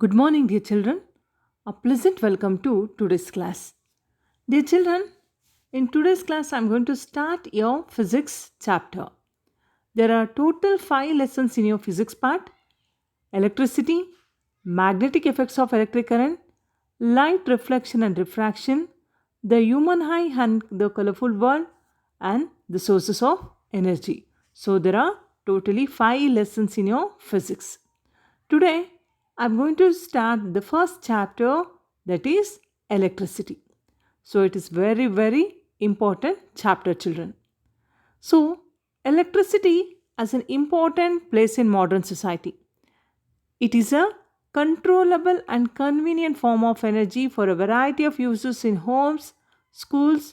Good morning, dear children. A pleasant welcome to today's class. Dear children, in today's class, I'm going to start your physics chapter. There are total 5 lessons in your physics part: electricity, magnetic effects of electric current, light reflection and refraction, the human eye and the colorful world, and the sources of energy. So, there are totally 5 lessons in your physics. Today, I'm going to start the first chapter, that is electricity. So, it is very, very important chapter, children. So, electricity has an important place in modern society. It is a controllable and convenient form of energy for a variety of uses in homes, schools,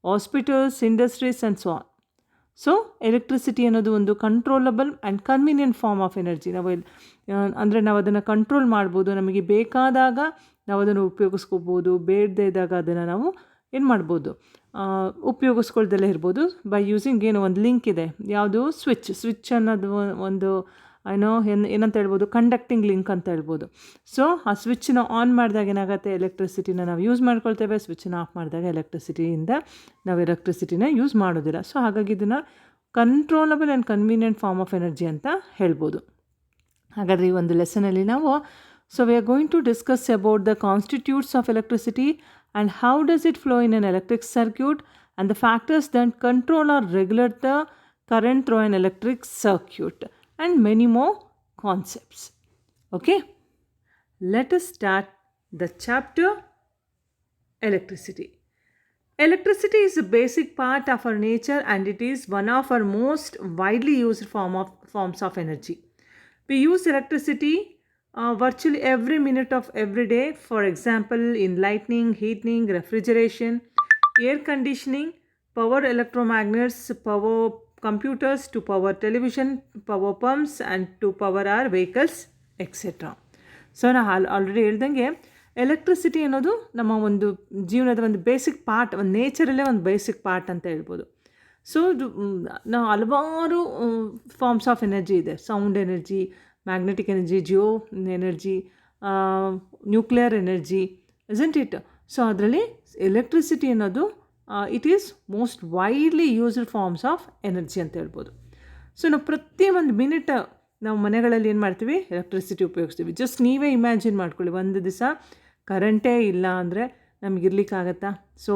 hospitals, industries, and so on. So electricity ಅನ್ನೋದು ಒಂದು controllable and convenient form of energy. ಅಂದರೆ ನಾವು ಅದನ್ನು control ಮಾಡ್ಬೋದು. ನಮಗೆ ಬೇಕಾದಾಗ ನಾವು ಅದನ್ನು ಉಪಯೋಗಿಸ್ಕೋಬೋದು, ಬೇಡದೇ ಇದ್ದಾಗ ಅದನ್ನು ನಾವು ಏನು ಮಾಡ್ಬೋದು, ಉಪಯೋಗಿಸ್ಕೊಳ್ದಲ್ಲೇ ಇರ್ಬೋದು ಬೈ ಯೂಸಿಂಗ್ ಒಂದು ಲಿಂಕ್ ಇದೆ. ಯಾವುದು ಸ್ವಿಚ್ ಅನ್ನೋದು ಒಂದು ಏನಂತ ಹೇಳ್ಬೋದು, ಕಂಡಕ್ಟಿಂಗ್ ಲಿಂಕ್ ಅಂತ ಹೇಳ್ಬೋದು. ಸೊ ಆ ಸ್ವಿಚ್ನ ಆನ್ ಮಾಡಿದಾಗ ಏನಾಗುತ್ತೆ, ಎಲೆಕ್ಟ್ರಿಸಿಟಿನ ನಾವು ಯೂಸ್ ಮಾಡ್ಕೊಳ್ತೇವೆ. ಸ್ವಿಚ್ನ ಆಫ್ ಮಾಡಿದಾಗ ನಾವು ಎಲೆಕ್ಟ್ರಿಸಿಟಿನ ಯೂಸ್ ಮಾಡೋದಿಲ್ಲ. ಸೊ ಹಾಗಾಗಿ ಇದನ್ನು controllable and convenient form of energy ಅಂತ ಹೇಳ್ಬೋದು. ಹಾಗಾದರೆ ಈ ಒಂದು ಲೆಸನಲ್ಲಿ ನಾವು we are going to discuss about the constitutes of electricity and how does it flow in an electric circuit and the factors that control or regulate the current through an electric circuit and many more concepts. Okay, let us start the chapter electricity. Electricity is a basic part of our nature and it is one of our most widely used forms of energy. We use electricity virtually every minute of every day. For example, in lighting, heating, refrigeration, air conditioning, power electromagnets, power computers, to power television, power pumps and to power our vehicles, etc. So ನಾನು already ಹೇಳ್ದಂಗೆ electricity ಅನ್ನೋದು ನಮ್ಮ ಒಂದು ಜೀವನದ ಒಂದು basic part, ಒಂದು ನೇಚರಲ್ಲೇ ಒಂದು basic part ಅಂತ ಹೇಳ್ಬೋದು. ಸೊ ನಾವು ಹಲವಾರು ಫಾರ್ಮ್ಸ್ ಆಫ್ ಎನರ್ಜಿ ಇದೆ. Sound energy, magnetic energy, geo energy, nuclear energy, isn't it? So ಅದರಲ್ಲಿ ಎಲೆಕ್ಟ್ರಿಸಿಟಿ ಅನ್ನೋದು it is most widely used forms of energy ಅಂತ ಹೇಳ್ಬೋದು. ಸೊ ನಾವು ಪ್ರತಿ ಒಂದು ಮಿನಿಟ್ ನಾವು ಮನೆಗಳಲ್ಲಿ ಏನು ಮಾಡ್ತೀವಿ, ಎಲೆಕ್ಟ್ರಿಸಿಟಿ ಉಪಯೋಗಿಸ್ತೀವಿ. ಜಸ್ಟ್ ನೀವೇ ಇಮ್ಯಾಜಿನ್ ಮಾಡ್ಕೊಳ್ಳಿ, ಒಂದು ದಿವಸ ಕರೆಂಟೇ ಇಲ್ಲ ಅಂದರೆ ನಮಗಿರ್ಲಿಕ್ಕಾಗತ್ತಾ? ಸೊ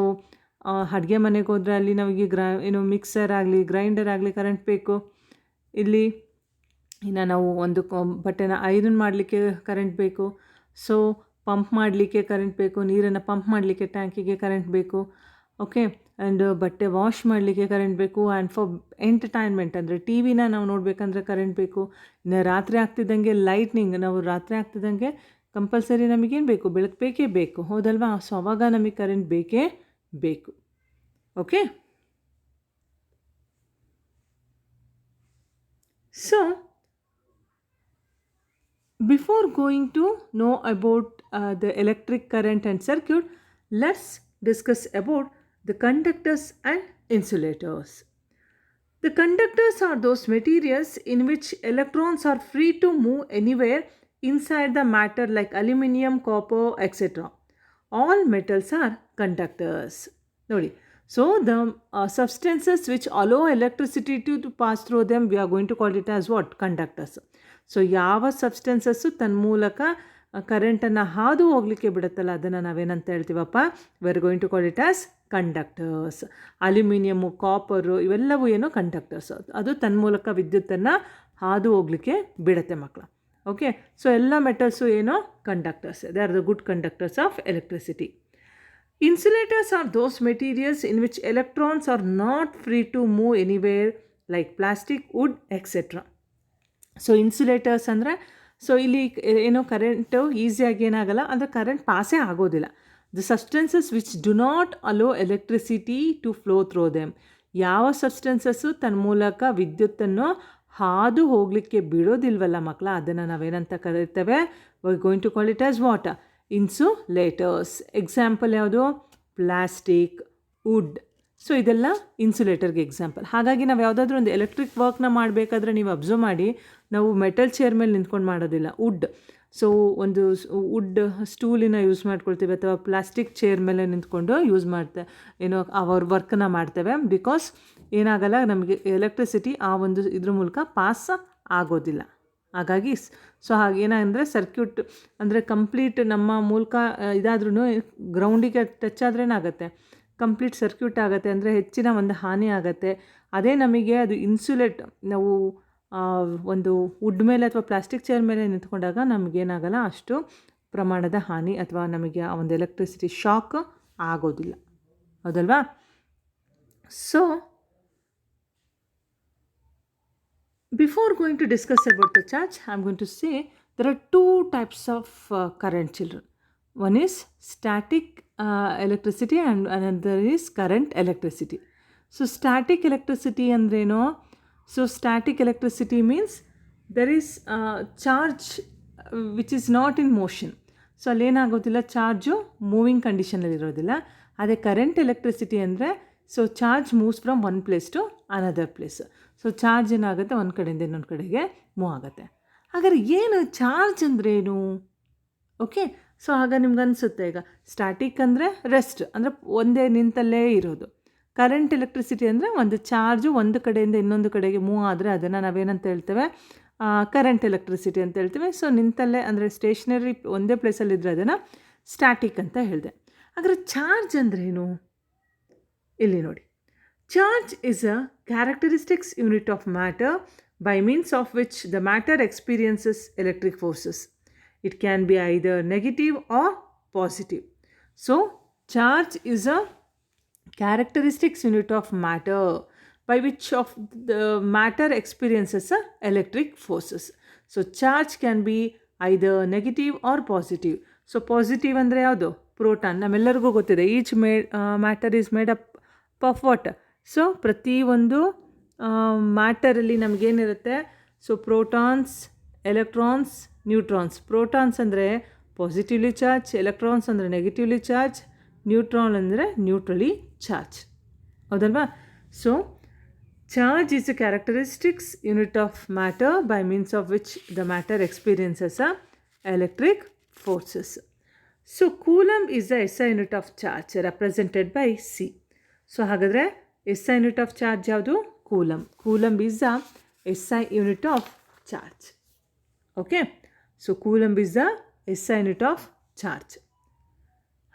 ಅಡುಗೆ ಮನೆಗೆ ಹೋದರೆ ಅಲ್ಲಿ ನಮಗೆ ಮಿಕ್ಸರ್ ಆಗಲಿ, ಗ್ರೈಂಡರ್ ಆಗಲಿ ಕರೆಂಟ್ ಬೇಕು. ಇಲ್ಲಿ ಇನ್ನು ನಾವು ಒಂದು ಬಟ್ಟೆನ ಐರನ್ ಮಾಡಲಿಕ್ಕೆ ಕರೆಂಟ್ ಬೇಕು. ಸೊ ಪಂಪ್ ಮಾಡಲಿಕ್ಕೆ ಕರೆಂಟ್ ಬೇಕು, ನೀರನ್ನು ಪಂಪ್ ಮಾಡಲಿಕ್ಕೆ ಟ್ಯಾಂಕಿಗೆ ಕರೆಂಟ್ ಬೇಕು. ಓಕೆ, ಆ್ಯಂಡ್ ಬಟ್ಟೆ ವಾಶ್ ಮಾಡಲಿಕ್ಕೆ ಕರೆಂಟ್ ಬೇಕು. ಆ್ಯಂಡ್ ಫಾರ್ ಎಂಟರ್ಟೈನ್ಮೆಂಟ್ ಅಂದರೆ ಟಿ ವಿನ ನಾವು ನೋಡಬೇಕಂದ್ರೆ ಕರೆಂಟ್ ಬೇಕು. ಇನ್ನು ರಾತ್ರಿ ಆಗ್ತಿದ್ದಂಗೆ ಲೈಟ್ನಿಂಗ್, ನಾವು ರಾತ್ರಿ ಆಗ್ತಿದ್ದಂಗೆ ಕಂಪಲ್ಸರಿ ನಮಗೇನು ಬೇಕು, ಬೆಳಕು ಬೇಕೇ ಬೇಕು, ಹೌದಲ್ವಾ? ಸೊ ಅವಾಗ ನಮಗೆ ಕರೆಂಟ್ ಬೇಕೇ ಬೇಕು. Okay, so before going to know about the electric current and circuit, let's discuss about the conductors and insulators. The conductors are those materials in which electrons are free to move anywhere inside the matter, like aluminum, copper, etc. All metals are conductors. Nodi. So the substances which allow electricity to pass through them, we are going to call it as what? Conductors. So ಯಾವ ಸಬ್ಸ್ಟೆನ್ಸಸ್ಸು ತನ್ಮೂಲಕ ಕರೆಂಟನ್ನು ಹಾದು ಹೋಗಲಿಕ್ಕೆ ಬಿಡುತ್ತಲ್ಲ, ಅದನ್ನು ನಾವೇನಂತ ಹೇಳ್ತೀವಪ್ಪ? We are going to call it as conductors. Aluminium, copper ಇವೆಲ್ಲವೂ ಏನು ಕಂಡಕ್ಟರ್ಸ್. ಅದು ತನ್ಮೂಲಕ ವಿದ್ಯುತ್ತನ್ನು ಹಾದು ಹೋಗಲಿಕ್ಕೆ ಬಿಡುತ್ತೆ ಮಕ್ಕಳು. ಓಕೆ, ಸೊ ಎಲ್ಲ ಮೆಟಲ್ಸು ಏನೋ conductors. They are the good conductors of electricity. Insulators are those materials in which electrons are not free to move anywhere, like plastic, wood, etc. So insulators ಅಂದರೆ, ಸೊ ಇಲ್ಲಿ ಏನೋ current ಈಸಿಯಾಗಿ ಏನಾಗಲ್ಲ, ಅಂದರೆ current ಪಾಸೇ ಆಗೋದಿಲ್ಲ. The substances which do not allow electricity to flow through them. ಯಾವ substances ತನ್ನ ಮೂಲಕ ವಿದ್ಯುತ್ತನ್ನು ಹಾದು ಹೋಗಲಿಕ್ಕೆ ಬಿಡೋದಿಲ್ವಲ್ಲ ಮಕ್ಕಳ, ಅದನ್ನು ನಾವೇನಂತ ಕರೀತೇವೆ? We are going to call it as what? Insulators. Example ಯಾವುದು? Plastic, wood. ಸೊ ಇದೆಲ್ಲ ಇನ್ಸುಲೇಟರ್ಗೆ ಎಕ್ಸಾಂಪಲ್. ಹಾಗಾಗಿ ನಾವು ಯಾವುದಾದ್ರೂ ಒಂದು ಎಲೆಕ್ಟ್ರಿಕ್ ವರ್ಕ್ನ ಮಾಡಬೇಕಾದ್ರೆ ನೀವು ಅಬ್ಸರ್ವ್ ಮಾಡಿ, ನಾವು ಮೆಟಲ್ ಚೇರ್ ಮೇಲೆ ನಿಂತ್ಕೊಂಡು ಮಾಡೋದಿಲ್ಲ. ವುಡ್ ಸೊ ಒಂದು ವುಡ್ ಸ್ಟೂಲಿನ ಯೂಸ್ ಮಾಡ್ಕೊಳ್ತೀವಿ ಅಥವಾ ಪ್ಲಾಸ್ಟಿಕ್ ಚೇರ್ ಮೇಲೆ ನಿಂತ್ಕೊಂಡು ಯೂಸ್ ಮಾಡ್ತೇವೆ, ಏನೋ ಅವ್ರ ವರ್ಕನ್ನ ಮಾಡ್ತೇವೆ. ಬಿಕಾಸ್ ಏನಾಗಲ್ಲ, ನಮಗೆ ಎಲೆಕ್ಟ್ರಿಸಿಟಿ ಆ ಒಂದು ಇದ್ರ ಮೂಲಕ ಪಾಸ್ ಆಗೋದಿಲ್ಲ. ಹಾಗಾಗಿ ಸೊ ಹಾಗೇನಂದರೆ ಸರ್ಕ್ಯೂಟ್ ಅಂದರೆ ಕಂಪ್ಲೀಟ್ ನಮ್ಮ ಮೂಲಕ ಇದಾದ್ರೂ ಗ್ರೌಂಡಿಗೆ ಟಚ್ ಆದ್ರೇನಾಗುತ್ತೆ, ಕಂಪ್ಲೀಟ್ ಸರ್ಕ್ಯೂಟ್ ಆಗುತ್ತೆ, ಅಂದರೆ ಹೆಚ್ಚಿನ ಒಂದು ಹಾನಿ ಆಗುತ್ತೆ. ಅದೇ ನಮಗೆ ಅದು ಇನ್ಸುಲೇಟ್, ನಾವು ಒಂದು ವುಡ್ ಮೇಲೆ ಅಥವಾ ಪ್ಲಾಸ್ಟಿಕ್ ಚೇರ್ ಮೇಲೆ ನಿಂತ್ಕೊಂಡಾಗ ನಮಗೇನಾಗಲ್ಲ ಅಷ್ಟು ಪ್ರಮಾಣದ ಹಾನಿ ಅಥವಾ ನಮಗೆ ಆ ಒಂದು ಎಲೆಕ್ಟ್ರಿಸಿಟಿ ಶಾಕ್ ಆಗೋದಿಲ್ಲ, ಹೌದಲ್ವಾ? So before going to discuss about the charge, I'm going to say there are two types of current, children. One is static electricity and another is current electricity. So static electricity andreno, so static electricity means there is charge which is not in motion. So ಅಲ್ಲೇನಾಗೋದಿಲ್ಲ, charge moving ಕಂಡೀಷನಲ್ಲಿ ಇರೋದಿಲ್ಲ. ಅದೇ current electricity ಅಂದರೆ so charge moves from one place to another place. So charge ಏನಾಗುತ್ತೆ, ಒಂದು ಕಡೆಯಿಂದ ಇನ್ನೊಂದು ಕಡೆಗೆ ಮೂವ್ ಆಗುತ್ತೆ. ಹಾಗಾದ್ರೆ ಏನು ಚಾರ್ಜ್ ಅಂದ್ರೇನು? ಓಕೆ, ಸೊ ಆಗ ನಿಮ್ಗೆ ಅನಿಸುತ್ತೆ, ಈಗ ಸ್ಟ್ಯಾಟಿಕ್ ಅಂದರೆ ರೆಸ್ಟ್, ಅಂದರೆ ಒಂದೇ ನಿಂತಲ್ಲೇ ಇರೋದು. ಕರೆಂಟ್ ಎಲೆಕ್ಟ್ರಿಸಿಟಿ ಅಂದರೆ ಒಂದು ಚಾರ್ಜು ಒಂದು ಕಡೆಯಿಂದ ಇನ್ನೊಂದು ಕಡೆಗೆ ಮೂವ್ ಆದರೆ ಅದನ್ನು ನಾವೇನಂತ ಹೇಳ್ತೇವೆ, ಕರೆಂಟ್ ಎಲೆಕ್ಟ್ರಿಸಿಟಿ ಅಂತ ಹೇಳ್ತೀವಿ. ಸೊ ನಿಂತಲ್ಲೇ ಅಂದರೆ ಸ್ಟೇಷನರಿ ಒಂದೇ ಪ್ಲೇಸಲ್ಲಿದ್ದರೆ ಅದನ್ನು ಸ್ಟ್ಯಾಟಿಕ್ ಅಂತ ಹೇಳಿದೆ. ಹಾಗಾದ್ರೆ ಚಾರ್ಜ್ ಅಂದ್ರೇನು? ಇಲ್ಲಿ ನೋಡಿ, charge is a characteristics unit of matter by means of which the matter experiences electric forces. It can be either negative or positive. So charge is a characteristics unit of matter by which of the matter experiences electric forces. So charge can be either negative or positive. So positive ಅಂದರೆ ಯಾವುದು? Proton. ನಮ್ಮೆಲ್ಲರಿಗೂ ಗೊತ್ತಿದೆ, each matter is made up of what? So ಪ್ರತಿಯೊಂದು ಮ್ಯಾಟರಲ್ಲಿ ನಮಗೇನಿರುತ್ತೆ, so protons, electrons, neutrons. Protons ಅಂದರೆ positively charge, electrons ಅಂದರೆ negatively charge, neutron ಅಂದರೆ ನ್ಯೂಟ್ರಲಿ ಚಾರ್ಜ್, ಹೌದಲ್ವಾ? So charge is a characteristics unit of matter by means of which the matter experiences electric forces. So coulomb is the SI unit of charge represented by C. So ಹಾಗಾದರೆ SI unit of charge ಯಾವುದು? Coulomb. Coulomb is the SI unit of charge. Okay, so coulomb is the SI unit of charge.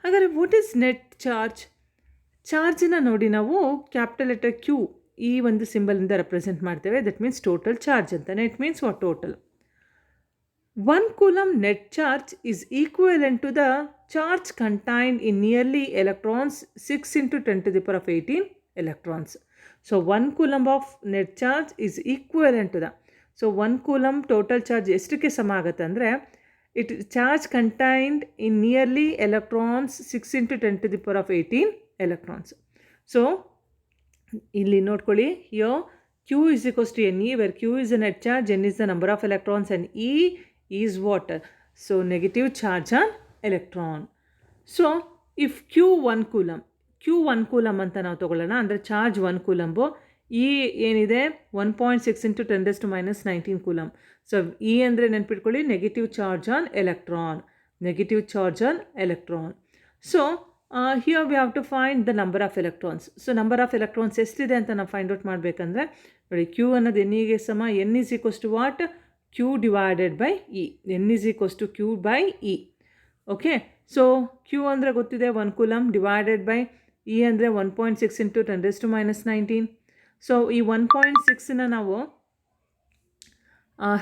ಹಾಗಾದರೆ what is net charge? ಚಾರ್ಜನ್ನ ನೋಡಿ ನಾವು capital letter Q ಈ ಒಂದು ಸಿಂಬಲಿಂದ represent ಮಾಡ್ತೇವೆ. That means total charge ಅಂತಾನೆ. It means what? Total. 1 coulomb net charge is equivalent to the charge contained in nearly electrons 6 into 10 to the power of 18 electrons. So 1 coulomb of net charge is equivalent to the, so 1 coulomb total charge ಎಷ್ಟಕ್ಕೆ ಸಮ ಆಗುತ್ತೆ ಅಂದರೆ, it charge contained in nearly electrons 6 into 10 to the power of 18 electrons. So ಇಲ್ಲಿ ನೋಡ್ಕೊಳ್ಳಿ, here Q is equals to Ne, where Q is the net charge, N is the number of electrons, and E is what? So negative charge on electron. So if Q 1 coulomb, Q 1 coulomb ಅಂತ ನಾವು ತಗೊಳ್ಳೋಣ, ಅಂದರೆ charge 1 ಕೂಲಂಬು. E ಏನಿದೆ 1.6 into 10 raised to minus 19 coulomb. So E ಅಂದರೆ ನೆನ್ಪಿಟ್ಕೊಳ್ಳಿ, negative charge on electron, negative charge on electron. So here we have to find the number of electrons. So number of electrons ಎಷ್ಟಿದೆ ಅಂತ ನಾವು find out ಮಾಡಬೇಕಂದ್ರೆ ನೋಡಿ, Q ಅನ್ನೋದು N-ಗೆ ಸಮ. N is equals to what? Q divided by E. N is equals to Q by E. Okay, so Q ಅಂದರೆ ಗೊತ್ತಿದೆ 1 coulomb divided by E ಅಂದರೆ 1.6 into 10 raised to minus 19. So ಈ 1.6ನ ನಾವು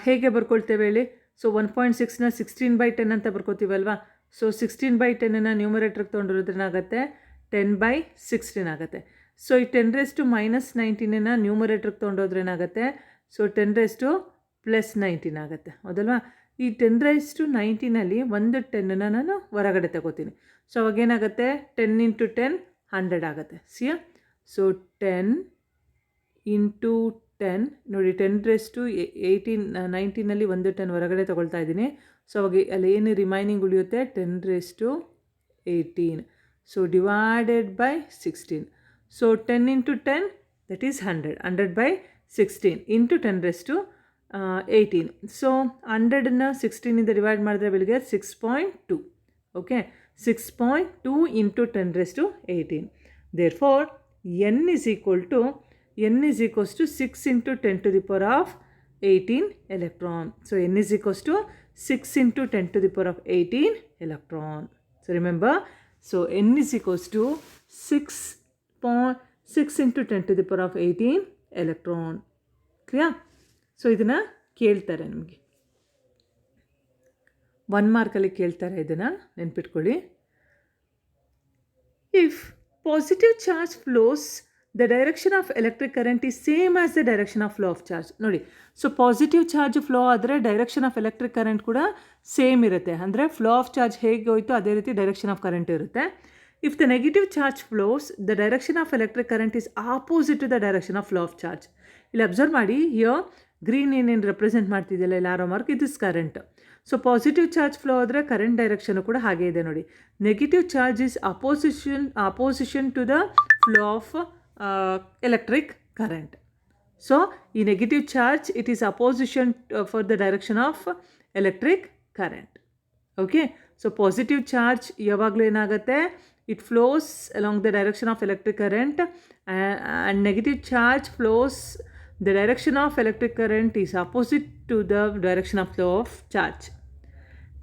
ಹೇಗೆ ಬರ್ಕೊಳ್ತೇವೆ ಹೇಳಿ? ಸೊ 1.6ನ 16/10 ಅಂತ ಬರ್ಕೋತೀವಲ್ವಾ? ಸೊ 16/10ನ ನ್ಯೂಮರೇಟ್ರಿಗೆ ತೊಗೊಂಡಿರೋದ್ರೇನಾಗುತ್ತೆ? 10/16 ಆಗುತ್ತೆ. ಸೊ ಈ 10 raised to minus 19ನ ನ್ಯೂಮರೇಟ್ರಿಗೆ ತೊಗೊಂಡೋದ್ರೇನಾಗುತ್ತೆ? ಸೊ 10 raised to plus 19 ಆಗುತ್ತೆ, ಹೌದಲ್ವಾ? ಈ 10 raised to 19ನಲ್ಲಿ ಒಂದು 10ನ ನಾನು ಹೊರಗಡೆ ತಗೋತೀನಿ. ಸೊ ಅವಾಗೇನಾಗುತ್ತೆ? 10 into 10 100 ಆಗುತ್ತೆ. ಸಿಯಾ? ಸೊ 10 into 10 ನೋಡಿ, 10 raised to 19ನಲ್ಲಿ ಒಂದು 10 ಹೊರಗಡೆ ತೊಗೊಳ್ತಾ ಇದ್ದೀನಿ. ಸೊ ಅವಾಗ ಅಲ್ಲಿ ಏನು ರಿಮೈನಿಂಗ್ ಉಳಿಯುತ್ತೆ? 10 raised to 18. So divided by 16. So 10 into 10 that is 100. 100/16 into 10 raised to 18. So 100ನ್ನು 16ಇಂದ divide ಮಾಡಿದ್ರೆ will get 6.2. Okay, 6.2 into 10 raised to 18. Therefore n is equals to 6 into 10 to the power of 18 electron. So n is equals to 6 into 10 to the power of 18 electron. So remember, so n is equals to 6 into 10 to the power of 18 electron. Clear? So ಇದನ್ನು ಕೇಳ್ತಾರೆ ನಿಮಗೆ 1 ಮಾರ್ಕಲ್ಲಿ ಕೇಳ್ತಾರೆ, ಇದನ್ನು ನೆನ್ಪಿಟ್ಕೊಳ್ಳಿ. If positive charge flows the direction of electric current is same as the direction of flow of charge. ನೋಡಿ, so positive charge flow ಆದರೆ direction of electric current ಕೂಡ ಸೇಮ್ ಇರುತ್ತೆ. ಅಂದರೆ ಫ್ಲೋ ಆಫ್ ಚಾರ್ಜ್ ಹೇಗೆ ಹೋಯಿತು ಅದೇ ರೀತಿ ಡೈರೆಕ್ಷನ್ ಆಫ್ ಕರೆಂಟ್ ಇರುತ್ತೆ. If the negative charge flows the direction of electric current is opposite to the direction of flow of charge. ಇಲ್ಲಿ ಅಬ್ಸರ್ವ್ ಮಾಡಿ, ಹಿಯರ್ ಗ್ರೀನ್ ಏನೇನು ರೆಪ್ರೆಸೆಂಟ್ ಮಾಡ್ತಿದೆಯಲ್ಲ ಇಲ್ಲಿ ಆರೋ ಮಾರ್ಕ್, ಇದು is current. So positive charge flow ಆದರೆ current direction ಕೂಡ ಹಾಗೆ ಇದೆ ನೋಡಿ. Negative charge is opposition to the flow of electric current. So ಈ negative charge it is opposition for the direction of electric current. Okay, so positive charge ಯಾವಾಗಲೂ ಏನಾಗುತ್ತೆ, it flows along the direction of electric current, and negative charge flows the direction of electric current is opposite to the direction of flow of charge.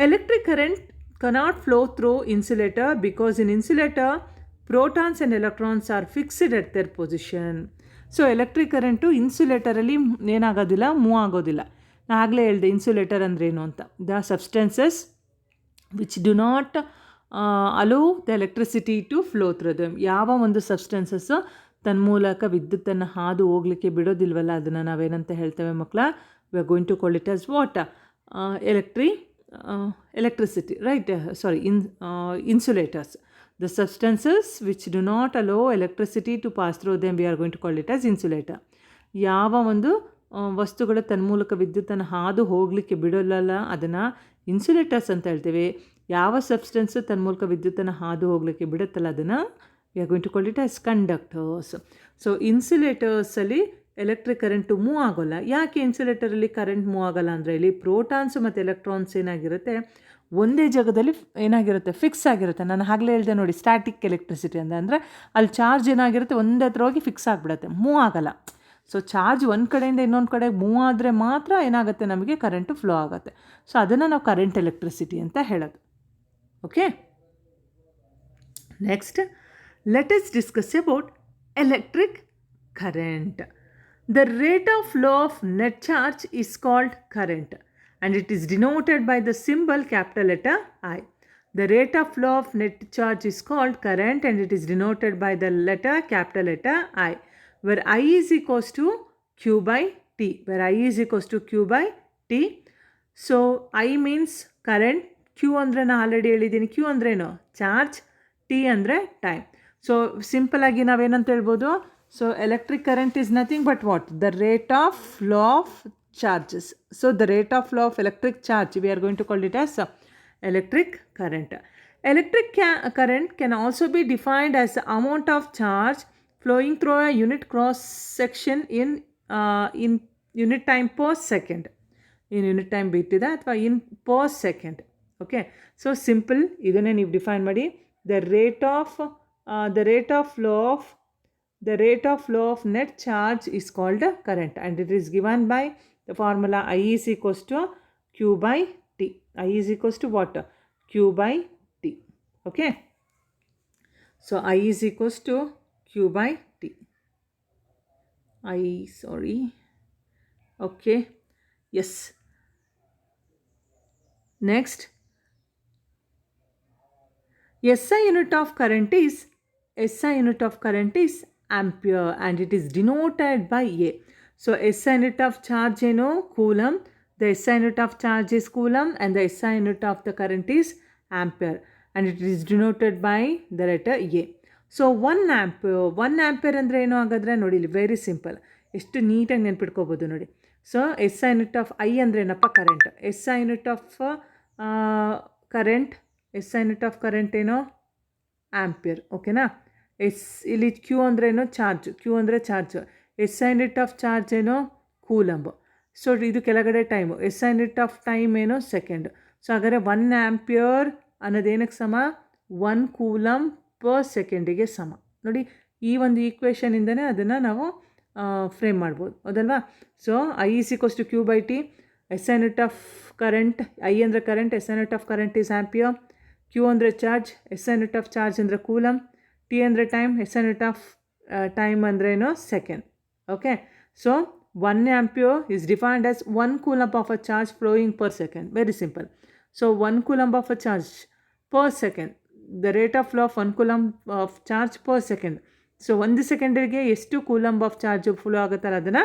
Electric current cannot flow through insulator because in insulator protons and electrons are fixed at their position. So electric current ಇನ್ಸುಲೇಟರಲ್ಲಿ ಏನಾಗೋದಿಲ್ಲ, move ಆಗೋದಿಲ್ಲ. ನಾನು ಆಗಲೇ ಹೇಳಿದೆ insulator ಅಂದ್ರೇನು ಅಂತ. The substances which do not allow the electricity to flow through them. ಯಾವ ಒಂದು ಸಬ್ಸ್ಟೆನ್ಸಸ್ಸು ತನ್ನ ಮೂಲಕ ವಿದ್ಯುತ್ತನ್ನು ಹಾದು ಹೋಗಲಿಕ್ಕೆ ಬಿಡೋದಿಲ್ವಲ್ಲ, ಅದನ್ನು ನಾವೇನಂತ ಹೇಳ್ತೇವೆ ಮಕ್ಕಳ? We are going to call it as what? Electricity, right? Sorry, insulators. The substances which do not allow electricity to pass through them we are going to call it as insulator. ಯಾವ ಒಂದು ವಸ್ತುಗಳು ತನ್ನ ಮೂಲಕ ವಿದ್ಯುತ್ತನ್ನು ಹಾದು ಹೋಗಲಿಕ್ಕೆ ಬಿಡೋಲ್ಲ ಅದನ್ನು ಇನ್ಸುಲೇಟರ್ಸ್ ಅಂತ ಹೇಳ್ತೇವೆ. ಯಾವ ಸಬ್ಸ್ಟೆನ್ಸು ತನ್ನ ಮೂಲಕ ವಿದ್ಯುತ್ತನ್ನು ಹಾದು ಹೋಗಲಿಕ್ಕೆ ಬಿಡುತ್ತಲ್ಲ ಅದನ್ನು we are going to call it as conductors. So ಇನ್ಸುಲೇಟರ್ಸಲ್ಲಿ ಎಲೆಕ್ಟ್ರಿಕ್ ಕರೆಂಟು ಮೂವ್ ಆಗೋಲ್ಲ. ಯಾಕೆ ಇನ್ಸುಲೇಟರಲ್ಲಿ ಕರೆಂಟ್ ಮೂವ್ ಆಗೋಲ್ಲ ಅಂದರೆ, ಇಲ್ಲಿ ಪ್ರೋಟಾನ್ಸ್ ಮತ್ತು ಎಲೆಕ್ಟ್ರಾನ್ಸ್ ಏನಾಗಿರುತ್ತೆ, ಒಂದೇ ಜಾಗದಲ್ಲಿ ಏನಾಗಿರುತ್ತೆ, ಫಿಕ್ಸ್ ಆಗಿರುತ್ತೆ. ನಾನು ಆಗಲೇ ಹೇಳಿದೆ ನೋಡಿ, ಸ್ಟ್ಯಾಟಿಕ್ ಎಲೆಕ್ಟ್ರಿಸಿಟಿ ಅಂದರೆ ಅಲ್ಲಿ ಚಾರ್ಜ್ ಏನಾಗಿರುತ್ತೆ, ಒಂದೇ ಹತ್ರ ಹೋಗಿ ಫಿಕ್ಸ್ ಆಗಿಬಿಡುತ್ತೆ, ಮೂವ್ ಆಗೋಲ್ಲ. ಸೊ ಚಾರ್ಜ್ ಒಂದು ಕಡೆಯಿಂದ ಇನ್ನೊಂದು ಕಡೆಗೆ ಮೂವ್ ಆದರೆ ಮಾತ್ರ ಏನಾಗುತ್ತೆ, ನಮಗೆ ಕರೆಂಟು ಫ್ಲೋ ಆಗುತ್ತೆ. ಸೊ ಅದನ್ನು ನಾವು ಕರೆಂಟ್ ಎಲೆಕ್ಟ್ರಿಸಿಟಿ ಅಂತ ಹೇಳೋದು. Okay, next let us discuss about electric current. The rate of flow of net charge is called current and it is denoted by the symbol capital letter I. The rate of flow of net charge is called current and it is denoted by the capital letter I, where I is equals to Q by T, where I is equals to Q by T. So I means current, Q ಅಂದರೆ ನಾನು already ಹೇಳಿದ್ದೀನಿ, Q ಅಂದ್ರೇನು, charge, T ಅಂದರೆ time. So ಸಿಂಪಲಾಗಿ ನಾವೇನಂತ ಹೇಳ್ಬೋದು, so electric current is nothing but what? The rate of flow of charges. So the rate of flow of electric charge we are going to call it as electric current. Electric current can also be defined as the amount of charge flowing through a unit cross section in unit time per second. In unit time ಬಿಟ್ಟಿದೆ ಅಥವಾ ಇನ್ per second. Okay, so simple ಇದನ್ನೇ ನೀವು define ಮಾಡಿ. The rate of flow of net charge is called current and it is given by the formula I is equals to Q by T. I is equals to what? Q by T. Okay, so I is equals to Q by T. Okay, yes. Next, SI unit of current is ampere and it is denoted by A. So SI unit of charge ಏನು, coulomb. The SI unit of charge is coulomb and the SI unit of the current is ampere and it is denoted by the letter A. So 1 ampere ಅಂದರೆ ಏನು ಹಾಗಾದರೆ ನೋಡಿ, ಇಲ್ಲಿ very simple, ಎಷ್ಟು ನೀಟಾಗಿ ನೆನ್ಪಿಟ್ಕೋಬೋದು ನೋಡಿ. So SI unit of I ಅಂದರೆ ಏನಪ್ಪ, current. SI unit of current, SI unit of current ಏನೋ ಆಂಪಿಯರ್. ಓಕೆನಾ? ಇಲ್ಲಿ Q ಅಂದ್ರೇನು, ಚಾರ್ಜ್. Q ಅಂದರೆ charge. SI unit of charge ಏನೋ, ಕೂಲಂಬ್. ಸೊ ಇದು ಕೆಳಗಡೆ time, S I unit of time ಏನು ಸೆಕೆಂಡ್. ಸೊ ಹಾಗಾದರೆ 1 ಆ್ಯಂಪಿಯರ್ ಅನ್ನೋದೇನಕ್ಕೆ ಸಮ, 1 ಕೂಲಮ್ ಪರ್ ಸೆಕೆಂಡಿಗೆ ಸಮ. ನೋಡಿ ಈ ಒಂದು ಈಕ್ವೇಷನಿಂದನೇ ಅದನ್ನು ನಾವು ಫ್ರೇಮ್ ಮಾಡ್ಬೋದು, ಹೌದಲ್ವಾ. So I is equals to Q by T, S I unit of current, I ಅಂದರೆ current, S I unit of current is ampere, Q ಅಂದರೆ charge, S I unit of charge ಅಂದರೆ ಕೂಲಮ್, ಟಿ ಅಂದರೆ time, S I unit of time ಅಂದ್ರೇನು second. Okay, so 1 ampere is defined as 1 coulomb of a charge flowing per second. Very simple. So 1 coulomb of a charge per second, the rate of flow of 1 coulomb of charge per second. So 1 ಸೆಕೆಂಡಿಗೆ ಎಷ್ಟು coulomb of charge flow ಆಗುತ್ತಲ್ಲ ಅದನ್ನು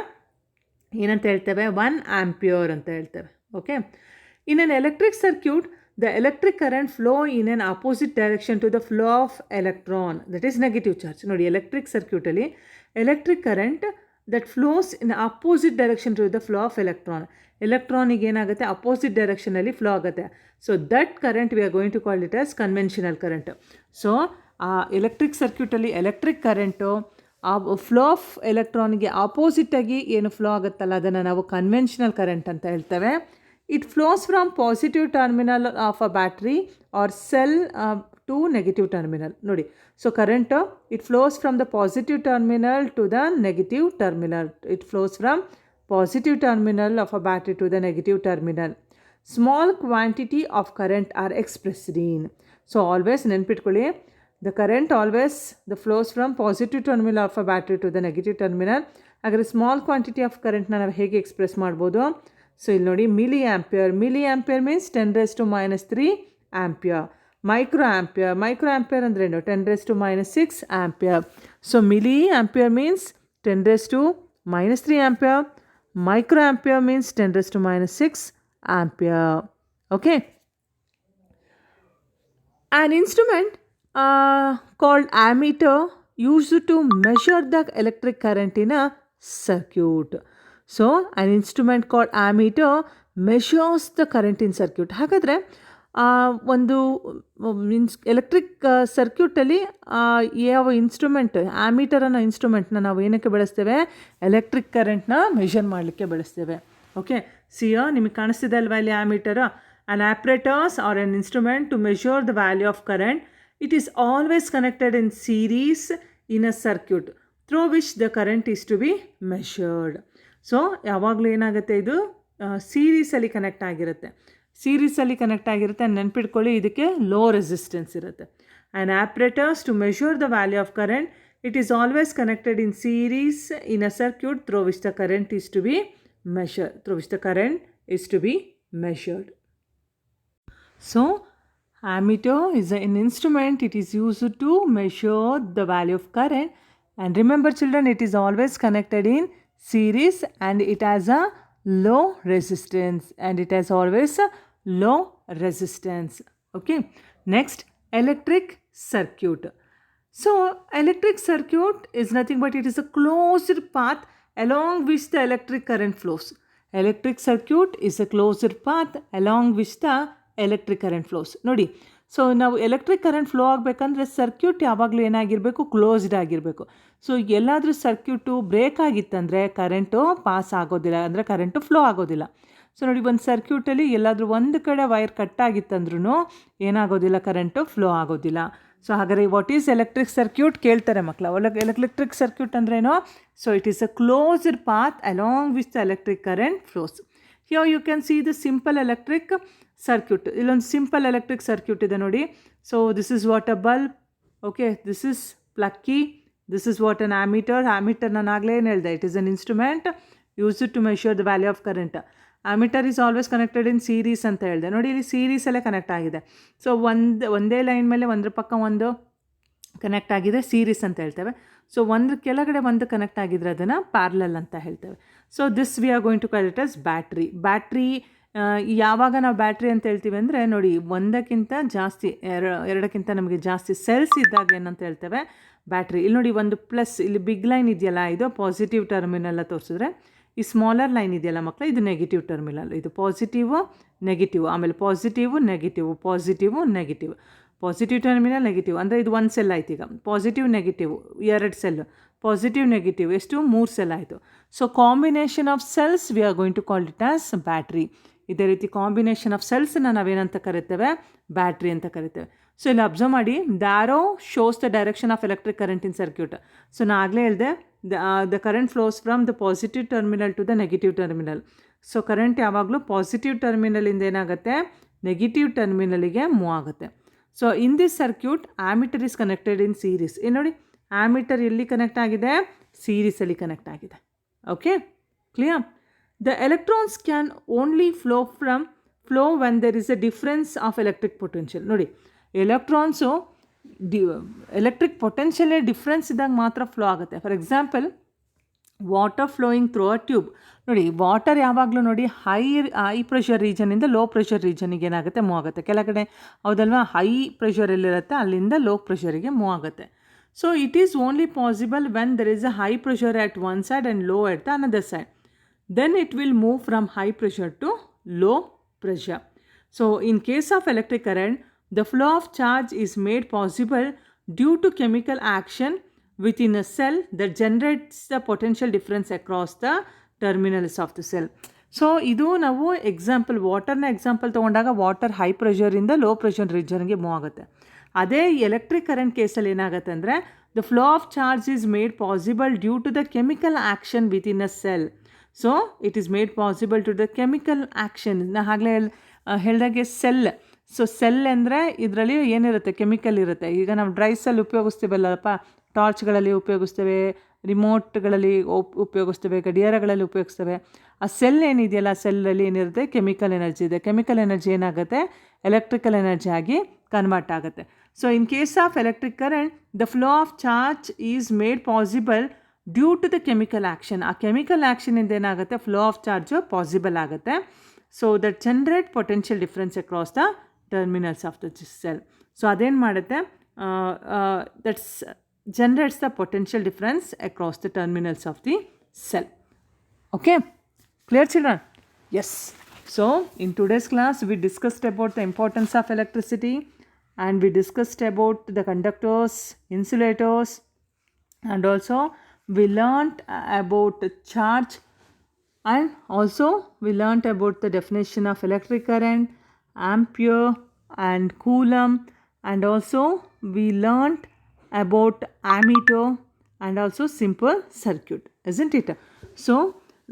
ಏನಂತ ಹೇಳ್ತೇವೆ, 1 ampere ಅಂತ ಹೇಳ್ತೇವೆ. Okay, in an electric circuit the electric current flow in an opposite direction to the flow of electron, that is negative charge. ನೋಡಿ electric ಸರ್ಕ್ಯೂಟಲ್ಲಿ electric current that flows in opposite direction to the flow of electron. ಎಲೆಕ್ಟ್ರಾನಿಗೆ ಏನಾಗುತ್ತೆ, opposite ಡೈರೆಕ್ಷನಲ್ಲಿ flow ಆಗುತ್ತೆ. So that current we are going to call it as conventional current. So ಆ electric ಸರ್ಕ್ಯೂಟಲ್ಲಿ electric current ಆ flow of ಎಲೆಕ್ಟ್ರಾನಿಗೆ ಆಪೋಸಿಟಾಗಿ ಏನು ಫ್ಲೋ ಆಗುತ್ತಲ್ಲ ಅದನ್ನು ನಾವು ಕನ್ವೆನ್ಷನಲ್ ಕರೆಂಟ್ ಅಂತ ಹೇಳ್ತೇವೆ. It flows from positive terminal of a battery or cell to negative terminal. ನೋಡಿ, so current it flows from the positive terminal to the negative terminal. It flows from positive terminal of a battery to the negative terminal. Small quantity of current are expressed in. So always ನೆನ್ಪಿಟ್ಕೊಳ್ಳಿ, the current always the flows from positive terminal of a battery to the negative terminal. ಹಾಗಾದರೆ small quantity of ಕರೆಂಟ್ನ ನಾವು ಹೇಗೆ express ಮಾಡ್ಬೋದು? So ಇಲ್ಲಿ ನೋಡಿ, milliampere. Milliampere means 10⁻³ ampere. Microampere ಅಂದ್ರೇನು? 10⁻⁻6 ampere. So milliampere means 10⁻³ ampere. Microampere means 10⁻⁻6 ampere. Okay, an instrument called ammeter used to measure the electric current in a circuit. So an instrument called ammeter measures the current in circuit. ಹಾಗಾದರೆ ಒಂದು electric ಸರ್ಕ್ಯೂಟಲ್ಲಿ ಯಾವ instrument, ammeter ಅನ್ನೋ ಇನ್ಸ್ಟ್ರೂಮೆಂಟ್ನ ನಾವು ಏನಕ್ಕೆ ಬಳಸ್ತೇವೆ? Electric ಕರೆಂಟ್ನ measure ಮಾಡಲಿಕ್ಕೆ ಬಳಸ್ತೇವೆ. ಓಕೆ, ಸಿಯೋ ನಿಮಗೆ ಕಾಣಿಸ್ತಿದೆ ಅಲ್ವಾ ಇಲ್ಲಿ ammeter? an apparatus or an instrument to measure the value of current. It is always connected in series in a circuit through which the current is to be measured. So ಯಾವಾಗಲೂ ಏನಾಗುತ್ತೆ, ಇದು ಸೀರೀಸಲ್ಲಿ connect ಆಗಿರುತ್ತೆ. ನೆನ್ಪಿಟ್ಕೊಳ್ಳಿ, ಇದಕ್ಕೆ low resistance ಇರುತ್ತೆ. An operators to measure the value of current, it is always connected in series in a circuit through which the current is to be measured. So ammeter is an instrument. It is used to measure the value of current, and remember children, it is always connected in series and it has a low resistance, Okay, next, electric circuit. So electric circuit is nothing but it is a closed path along which the electric current flows. Electric circuit is a closed path along which the electric current flows. ನೋಡಿ, so ನಾವು electric current flow ಆಗಬೇಕಂದ್ರೆ circuit ಯಾವಾಗಲೂ ಏನಾಗಿರಬೇಕು? Closed ಆಗಿರಬೇಕು. So ಎಲ್ಲಾದರೂ circuit break ಆಗಿತ್ತಂದರೆ current pass ಆಗೋದಿಲ್ಲ, ಅಂದರೆ current flow ಆಗೋದಿಲ್ಲ. ಸೊ ನೋಡಿ, ಒಂದು ಸರ್ಕ್ಯೂಟಲ್ಲಿ ಎಲ್ಲಾದರೂ ಒಂದು ಕಡೆ ವೈರ್ ಕಟ್ ಆಗಿತ್ತಂದ್ರೂ ಏನಾಗೋದಿಲ್ಲ, ಕರೆಂಟು ಫ್ಲೋ ಆಗೋದಿಲ್ಲ. ಸೊ ಹಾಗಾದರೆ ವಾಟ್ ಈಸ್ ಎಲೆಕ್ಟ್ರಿಕ್ ಸರ್ಕ್ಯೂಟ್ ಕೇಳ್ತಾರೆ ಮಕ್ಕಳ. ಎಲೆಕ್ಟ್ರಿಕ್ ಸರ್ಕ್ಯೂಟ್ ಅಂದ್ರೇನು? So it is a closed path along which the electric current flows. Here you can see the simple electric circuit. ಇಲ್ಲೊಂದು simple electric circuit ಇದೆ ನೋಡಿ. So this is what a bulb. Okay, this is plug key. This is what an ammeter. Ammeter ನಾನು ಆಗಲೇ ಏನು ಹೇಳಿದೆ, it is an instrument used to measure the value of current. Ammeter is always connected in series ಅಂತ ಹೇಳಿದೆ. ನೋಡಿ, ಇಲ್ಲಿ ಸೀರೀಸಲ್ಲೇ connect ಆಗಿದೆ. ಸೊ ಒಂದೇ ಲೈನ್ ಮೇಲೆ ಒಂದ್ರ ಪಕ್ಕ ಒಂದು ಕನೆಕ್ಟ್ ಆಗಿದೆ, ಸೀರೀಸ್ ಅಂತ ಹೇಳ್ತೇವೆ. ಸೊ ಒಂದು ಕೆಳಗಡೆ ಒಂದು ಕನೆಕ್ಟ್ ಆಗಿದ್ರೆ ಅದನ್ನು ಪ್ಯಾರಲಲ್ ಅಂತ ಹೇಳ್ತೇವೆ. So this we are going to call it as battery. ಯಾವಾಗ ನಾವು ಬ್ಯಾಟ್ರಿ ಅಂತ ಹೇಳ್ತೀವಿ ಅಂದರೆ, ನೋಡಿ, ಒಂದಕ್ಕಿಂತ ಜಾಸ್ತಿ, ಎರಡಕ್ಕಿಂತ ನಮಗೆ ಜಾಸ್ತಿ ಸೆಲ್ಸ್ ಇದ್ದಾಗ ಏನಂತ ಹೇಳ್ತೇವೆ? ಬ್ಯಾಟ್ರಿ. ಇಲ್ಲಿ ನೋಡಿ, ಒಂದು ಪ್ಲಸ್, ಇಲ್ಲಿ ಬಿಗ್ ಲೈನ್ ಇದೆಯಲ್ಲ, ಇದು ಪಾಸಿಟಿವ್ ಟರ್ಮಿನಲ್ ತೋರಿಸಿದ್ರೆ, ಈ ಸ್ಮಾಲರ್ ಲೈನ್ ಇದೆಯಲ್ಲ ಮಕ್ಕಳು, ಇದು ನೆಗೆಟಿವ್ ಟರ್ಮಿನಲ್. ಇದು ಪಾಸಿಟಿವು ನೆಗೆಟಿವ್, ಆಮೇಲೆ positive negative, positive terminal negative ಅಂದರೆ ಇದು ಒಂದು ಸೆಲ್ ಆಯ್ತು. ಈಗ positive negative 2 cell, positive negative ಎಷ್ಟು 3 ಸೆಲ್ ಆಯಿತು. So combination of cells we are going to call it as battery. ಇದೇ ರೀತಿ ಕಾಂಬಿನೇಷನ್ ಆಫ್ ಸೆಲ್ಸ್ನ ನಾವೇನಂತ ಕರಿತೇವೆ, ಬ್ಯಾಟ್ರಿ ಅಂತ ಕರಿತೇವೆ. ಸೊ ಇಲ್ಲಿ ಅಬ್ಸರ್ವ್ ಮಾಡಿ, the arrow shows the direction of electric current in circuit. So ನಾನು ಆಗಲೇ ಹೇಳಿದೆ, the current flows from the positive terminal to the negative terminal. So current ಯಾವಾಗಲೂ ಪಾಸಿಟಿವ್ ಟರ್ಮಿನಲಿಂದ ಏನಾಗುತ್ತೆ, ನೆಗೆಟಿವ್ ಟರ್ಮಿನಲಿಗೆ ಮೂವ್ ಆಗುತ್ತೆ. So in this circuit ammeter is connected in series. ಏನು ನೋಡಿ, ಆಮೀಟರ್ ಎಲ್ಲಿ ಕನೆಕ್ಟ್ ಆಗಿದೆ, ಸೀರೀಸಲ್ಲಿ ಕನೆಕ್ಟ್ ಆಗಿದೆ. Okay, clear? The electrons can only flow when there is a difference of electric potential. ನೋಡಿ, ಎಲೆಕ್ಟ್ರಾನ್ಸು ಎಲೆಕ್ಟ್ರಿಕ್ ಪೊಟೆನ್ಷಿಯಲೇ ಡಿಫ್ರೆನ್ಸ್ ಇದ್ದಾಗ ಮಾತ್ರ ಫ್ಲೋ ಆಗುತ್ತೆ. For example, water flowing through a tube. ನೋಡಿ, ವಾಟರ್ ಯಾವಾಗಲೂ ನೋಡಿ ಹೈ ಪ್ರೆಷರ್ ರೀಜನಿಂದ ಲೋ ಪ್ರೆಷರ್ ರೀಜನಿಗೆ ಏನಾಗುತ್ತೆ, move ಆಗುತ್ತೆ ಕೆಳಗಡೆ, ಹೌದಲ್ವಾ? ಹೈ ಪ್ರೆಷರ್ ಎಲ್ಲಿರುತ್ತೆ ಅಲ್ಲಿಂದ ಲೋ ಪ್ರೆಷರಿಗೆ ಮೂವ್ ಆಗುತ್ತೆ. So it is only possible when there is a high pressure at one side and low at the another side. Then it will move from high pressure to low pressure. So in case of electric current, the flow of charge is made possible due to chemical action within a cell that generates the potential difference across the terminals of the cell. So ಇದು ನಾವು example, ವಾಟರ್ನ example ತೊಗೊಂಡಾಗ water high ಪ್ರೆಷರಿಂದ low pressure ರೀಜನ್ಗೆ move ಆಗುತ್ತೆ. ಅದೇ electric current ಕೇಸಲ್ಲಿ ಏನಾಗುತ್ತೆ ಅಂದರೆ, the flow of charge is made possible due to the chemical action within a cell. So it is made possible to the chemical action. ನಾ ಆಗಲೇ ಹೇಳಿದಾಗೆ ಸೆಲ್. ಸೊ ಸೆಲ್ ಅಂದರೆ ಇದರಲ್ಲಿ ಏನಿರುತ್ತೆ, ಕೆಮಿಕಲ್ ಇರುತ್ತೆ. ಈಗ ನಾವು ಡ್ರೈ ಸೆಲ್ ಉಪಯೋಗಿಸ್ತೀವಲ್ಲಪ್ಪ, ಟಾರ್ಚ್ಗಳಲ್ಲಿ ಉಪಯೋಗಿಸ್ತೇವೆ, ರಿಮೋಟ್ಗಳಲ್ಲಿ ಉಪಯೋಗಿಸ್ತೇವೆ, ಗಡಿಯಾರಗಳಲ್ಲಿ ಉಪಯೋಗಿಸ್ತೇವೆ. ಆ ಸೆಲ್ ಏನಿದೆಯಲ್ಲ, ಸೆಲ್ಲಲ್ಲಿ ಏನಿರುತ್ತೆ, ಕೆಮಿಕಲ್ ಎನರ್ಜಿ ಇದೆ. ಕೆಮಿಕಲ್ ಎನರ್ಜಿ ಏನಾಗುತ್ತೆ, ಎಲೆಕ್ಟ್ರಿಕಲ್ ಎನರ್ಜಿ ಆಗಿ ಕನ್ವರ್ಟ್ ಆಗುತ್ತೆ. So in case of electric current, the flow of charge is made possible due to the chemical action. ಆ ಕೆಮಿಕಲ್ ಆ್ಯಕ್ಷನಿಂದ ಏನಾಗುತ್ತೆ, ಫ್ಲೋ ಆಫ್ ಚಾರ್ಜು ಪಾಸಿಬಲ್ ಆಗುತ್ತೆ. So that generate potential difference across the terminals of the cell. So ಅದೇನು ಮಾಡುತ್ತೆ, that's generates the potential difference across the terminals of the cell. Okay, clear children? Yes. So in today's class we discussed about the importance of electricity, and we discussed about the conductors, insulators, and also we learnt about charge, and also we learnt about the definition of electric current, ampere and coulomb, and also we learnt about ammeter and also simple circuit, isn't it? So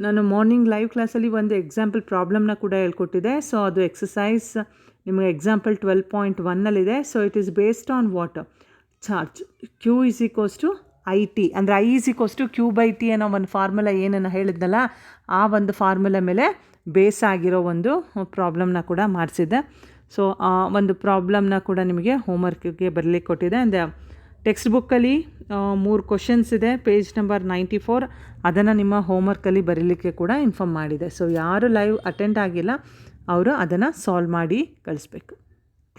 ನಾನು morning live ಕ್ಲಾಸಲ್ಲಿ ಒಂದು example ಪ್ರಾಬ್ಲಮ್ನ ಕೂಡ ಹೇಳ್ಕೊಟ್ಟಿದ್ದೆ. So ಅದು exercise ನಿಮಗೆ example 12.1ನಲ್ಲಿದೆ. So it is based on water charge. Q is equals to IT, ಅಂದರೆ I is equals to Q/T ಅನ್ನೋ ಒಂದು ಫಾರ್ಮುಲಾ ಏನನ್ನು ಹೇಳಿದ್ನಲ್ಲ, ಆ ಒಂದು ಫಾರ್ಮುಲಾ ಮೇಲೆ ಬೇಸ್ ಆಗಿರೋ ಒಂದು ಪ್ರಾಬ್ಲಮ್ನ ಕೂಡ ಮಾಡಿಸಿದ್ದೆ. ಸೊ ಆ ಒಂದು ಪ್ರಾಬ್ಲಮ್ನ ಕೂಡ ನಿಮಗೆ ಹೋಮ್ವರ್ಕ್ಗೆ ಬರಲಿಕ್ಕೆ ಕೊಟ್ಟಿದೆ. ಅಂದರೆ ಟೆಕ್ಸ್ಟ್ ಬುಕ್ಕಲ್ಲಿ 3 ಕ್ವಶನ್ಸ್ ಇದೆ, ಪೇಜ್ ನಂಬರ್ 94. ಅದನ್ನು ನಿಮ್ಮ ಹೋಮ್ವರ್ಕಲ್ಲಿ ಬರೀಲಿಕ್ಕೆ ಕೂಡ ಇನ್ಫಾರ್ಮ್ ಮಾಡಿದೆ. ಸೊ ಯಾರು ಲೈವ್ ಅಟೆಂಡ್ ಆಗಿಲ್ಲ ಅವರು ಅದನ್ನು ಸಾಲ್ವ್ ಮಾಡಿ ಕಳಿಸ್ಬೇಕು.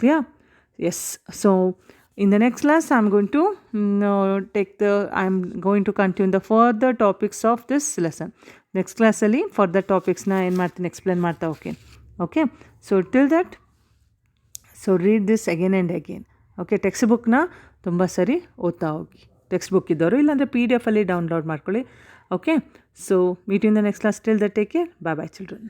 Clear? Yes. So in the next class I am going to continue the further topics of this lesson. Next ಕ್ಲಾಸಲ್ಲಿ ಫರ್ದರ್ ಟಾಪಿಕ್ಸ್ನ ಏನು ಮಾಡ್ತೀನಿ, ಎಕ್ಸ್ಪ್ಲೇನ್ ಮಾಡ್ತಾ ಹೋಗ್ತೀನಿ. Okay, so till that, so read this again and again. Okay, text ಬುಕ್ನ ತುಂಬ ಸರಿ ಓದ್ತಾ ಹೋಗಿ. ಟೆಕ್ಸ್ಟ್ ಬುಕ್ ಇದ್ದವರು ಇಲ್ಲಾಂದರೆ PDF ಅಲ್ಲಿ ಡೌನ್ಲೋಡ್ ಮಾಡ್ಕೊಳ್ಳಿ. Okay, so meet in the next class. Till that take care. Bye bye children.